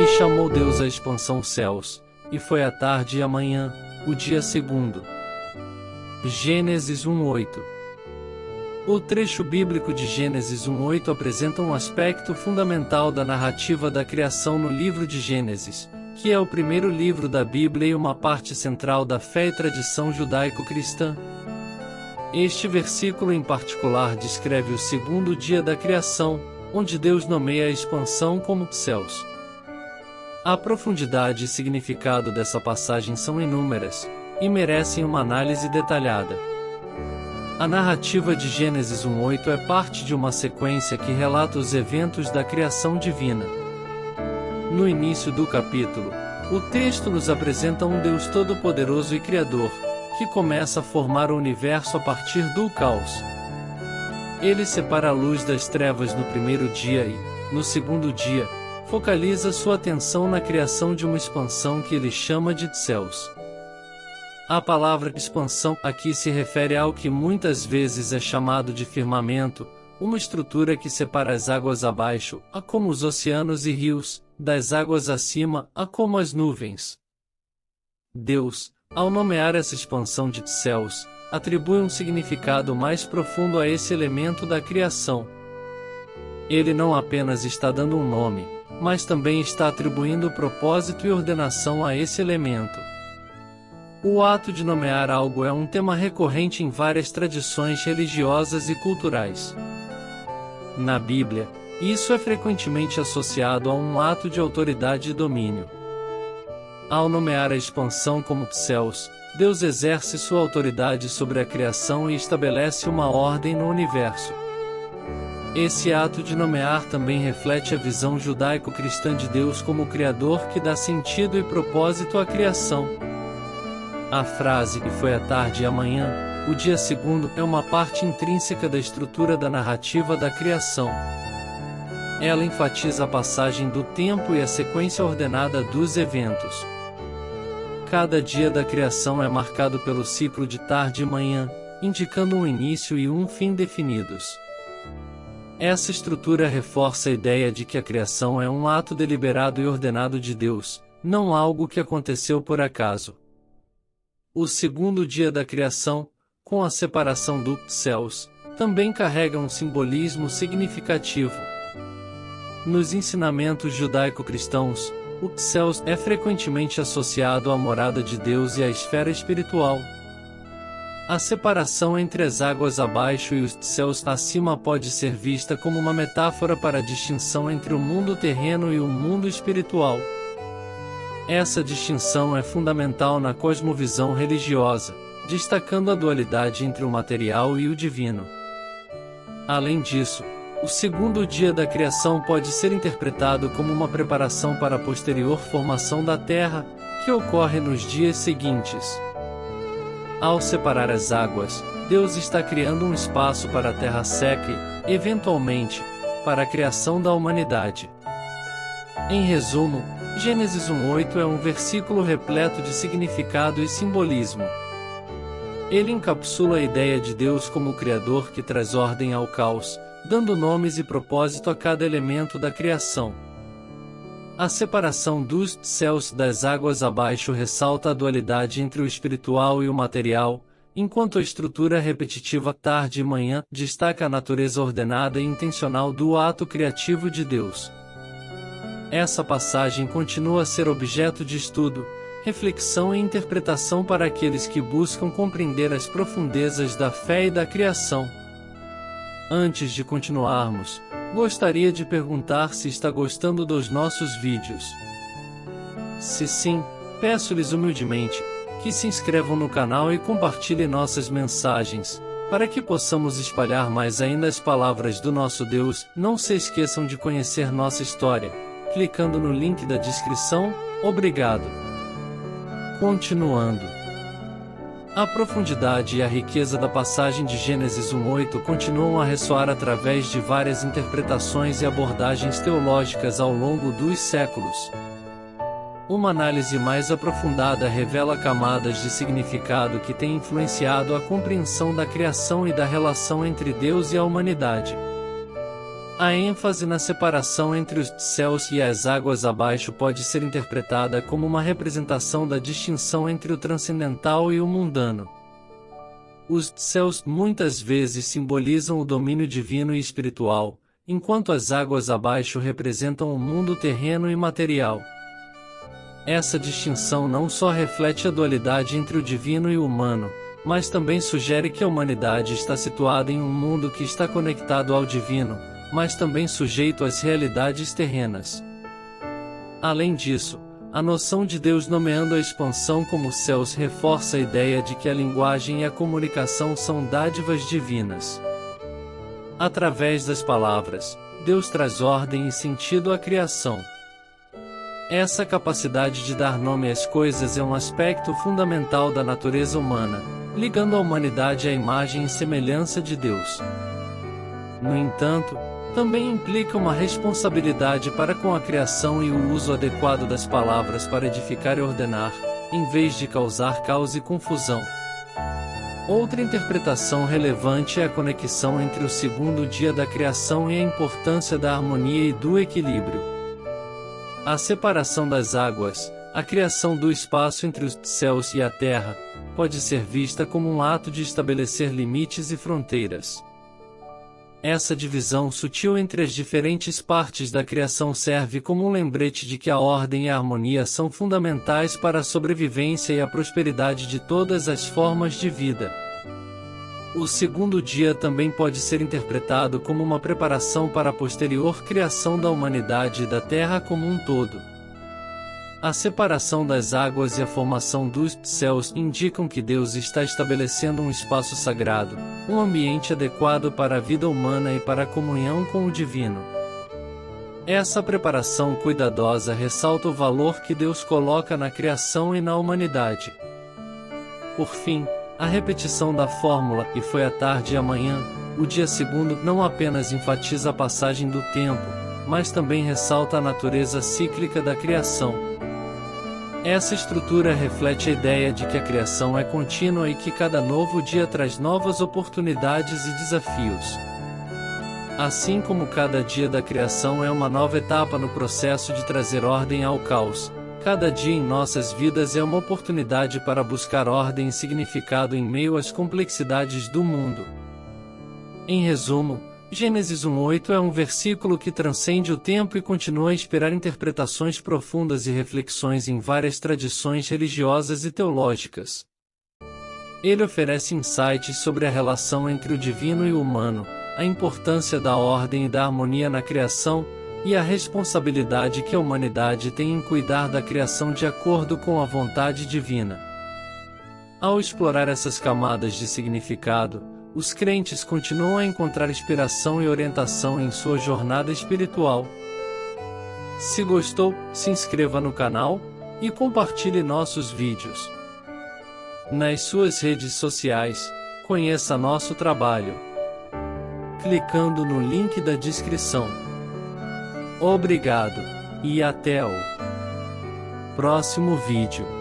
E chamou Deus a expansão céus, e foi a tarde e a manhã, o dia segundo. Gênesis 1:8. O trecho bíblico de Gênesis 1:8 apresenta um aspecto fundamental da narrativa da criação no livro de Gênesis, que é o primeiro livro da Bíblia e uma parte central da fé e tradição judaico-cristã. Este versículo em particular descreve o segundo dia da criação, onde Deus nomeia a expansão como céus. A profundidade e significado dessa passagem são inúmeras, e merecem uma análise detalhada. A narrativa de Gênesis 1:8 é parte de uma sequência que relata os eventos da criação divina. No início do capítulo, o texto nos apresenta um Deus todo-poderoso e criador, que começa a formar o universo a partir do caos. Ele separa a luz das trevas no primeiro dia e, no segundo dia, focaliza sua atenção na criação de uma expansão que ele chama de céus. A palavra expansão aqui se refere ao que muitas vezes é chamado de firmamento, uma estrutura que separa as águas abaixo, a como os oceanos e rios, das águas acima, a como as nuvens. Deus, ao nomear essa expansão de céus, atribui um significado mais profundo a esse elemento da criação. Ele não apenas está dando um nome, mas também está atribuindo propósito e ordenação a esse elemento. O ato de nomear algo é um tema recorrente em várias tradições religiosas e culturais. Na Bíblia, isso é frequentemente associado a um ato de autoridade e domínio. Ao nomear a expansão como céus, Deus exerce sua autoridade sobre a criação e estabelece uma ordem no universo. Esse ato de nomear também reflete a visão judaico-cristã de Deus como o Criador que dá sentido e propósito à criação. A frase "e foi a tarde e a manhã", o dia segundo, é uma parte intrínseca da estrutura da narrativa da criação. Ela enfatiza a passagem do tempo e a sequência ordenada dos eventos. Cada dia da criação é marcado pelo ciclo de tarde e manhã, indicando um início e um fim definidos. Essa estrutura reforça a ideia de que a criação é um ato deliberado e ordenado de Deus, não algo que aconteceu por acaso. O segundo dia da criação, com a separação dos céus, também carrega um simbolismo significativo. Nos ensinamentos judaico-cristãos, o céus é frequentemente associado à morada de Deus e à esfera espiritual. A separação entre as águas abaixo e os céus acima pode ser vista como uma metáfora para a distinção entre o mundo terreno e o mundo espiritual. Essa distinção é fundamental na cosmovisão religiosa, destacando a dualidade entre o material e o divino. Além disso, o segundo dia da criação pode ser interpretado como uma preparação para a posterior formação da Terra, que ocorre nos dias seguintes. Ao separar as águas, Deus está criando um espaço para a terra seca e, eventualmente, para a criação da humanidade. Em resumo, Gênesis 1:8 é um versículo repleto de significado e simbolismo. Ele encapsula a ideia de Deus como o Criador que traz ordem ao caos, dando nomes e propósito a cada elemento da criação. A separação dos céus das águas abaixo ressalta a dualidade entre o espiritual e o material, enquanto a estrutura repetitiva tarde e manhã destaca a natureza ordenada e intencional do ato criativo de Deus. Essa passagem continua a ser objeto de estudo, reflexão e interpretação para aqueles que buscam compreender as profundezas da fé e da criação. Antes de continuarmos, gostaria de perguntar se está gostando dos nossos vídeos. Se sim, peço-lhes humildemente que se inscrevam no canal e compartilhem nossas mensagens, para que possamos espalhar mais ainda as palavras do nosso Deus. Não se esqueçam de conhecer nossa história, clicando no link da descrição. Obrigado. Continuando. A profundidade e a riqueza da passagem de Gênesis 1:8 continuam a ressoar através de várias interpretações e abordagens teológicas ao longo dos séculos. Uma análise mais aprofundada revela camadas de significado que têm influenciado a compreensão da criação e da relação entre Deus e a humanidade. A ênfase na separação entre os céus e as águas abaixo pode ser interpretada como uma representação da distinção entre o transcendental e o mundano. Os céus muitas vezes simbolizam o domínio divino e espiritual, enquanto as águas abaixo representam o mundo terreno e material. Essa distinção não só reflete a dualidade entre o divino e o humano, mas também sugere que a humanidade está situada em um mundo que está conectado ao divino, mas também sujeito às realidades terrenas. Além disso, a noção de Deus nomeando a expansão como céus reforça a ideia de que a linguagem e a comunicação são dádivas divinas. Através das palavras, Deus traz ordem e sentido à criação. Essa capacidade de dar nome às coisas é um aspecto fundamental da natureza humana, ligando a humanidade à imagem e semelhança de Deus. No entanto, também implica uma responsabilidade para com a criação e o uso adequado das palavras para edificar e ordenar, em vez de causar caos e confusão. Outra interpretação relevante é a conexão entre o segundo dia da criação e a importância da harmonia e do equilíbrio. A separação das águas, a criação do espaço entre os céus e a terra, pode ser vista como um ato de estabelecer limites e fronteiras. Essa divisão sutil entre as diferentes partes da criação serve como um lembrete de que a ordem e a harmonia são fundamentais para a sobrevivência e a prosperidade de todas as formas de vida. O segundo dia também pode ser interpretado como uma preparação para a posterior criação da humanidade e da Terra como um todo. A separação das águas e a formação dos céus indicam que Deus está estabelecendo um espaço sagrado, um ambiente adequado para a vida humana e para a comunhão com o divino. Essa preparação cuidadosa ressalta o valor que Deus coloca na criação e na humanidade. Por fim, a repetição da fórmula "e foi a tarde e amanhã", o dia segundo, não apenas enfatiza a passagem do tempo, mas também ressalta a natureza cíclica da criação. Essa estrutura reflete a ideia de que a criação é contínua e que cada novo dia traz novas oportunidades e desafios. Assim como cada dia da criação é uma nova etapa no processo de trazer ordem ao caos, cada dia em nossas vidas é uma oportunidade para buscar ordem e significado em meio às complexidades do mundo. Em resumo, Gênesis 1:8 é um versículo que transcende o tempo e continua a inspirar interpretações profundas e reflexões em várias tradições religiosas e teológicas. Ele oferece insights sobre a relação entre o divino e o humano, a importância da ordem e da harmonia na criação, e a responsabilidade que a humanidade tem em cuidar da criação de acordo com a vontade divina. Ao explorar essas camadas de significado, os crentes continuam a encontrar inspiração e orientação em sua jornada espiritual. Se gostou, se inscreva no canal e compartilhe nossos vídeos. Nas suas redes sociais, conheça nosso trabalho clicando no link da descrição. Obrigado, e até o próximo vídeo.